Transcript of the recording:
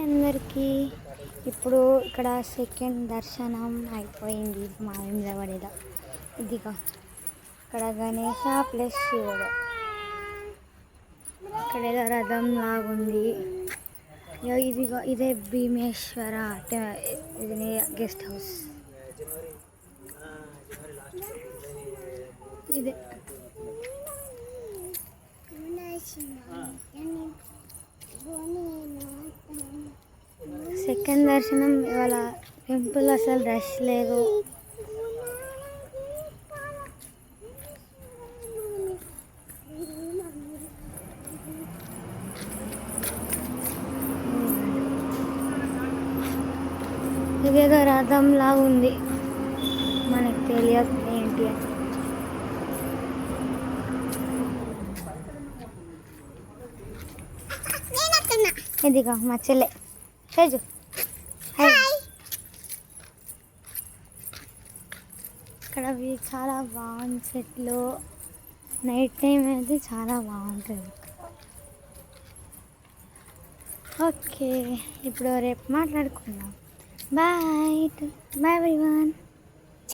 అందరికీ ఇప్పుడు ఇక్కడ సెకండ్ దర్శనం అయిపోయింది మా వేములవాడలో. ఇదిగో ఇక్కడ గణేష ప్లస్ శివుడు, ఇక్కడ ఏదో రథం లాగుంది. ఇదిగో ఇదే భీమేశ్వర ఇది గెస్ట్ హౌస్. ఇదే సెకండ్ దర్శనం. ఇవాళ టెంపుల్ అసలు రష్ లేదు. ఇదేదో రథంలా ఉంది, మనకు తెలియదు ఏంటి అని. ఇదిగో మా చెల్లె తేజు. ఇక్కడ చాలా బాగుంది చెట్లు. నైట్ టైం అయితే చాలా బాగుంటుంది. ఓకే, ఇప్పుడు రేపు మాట్లాడుకుందాం. Bye bye everyone.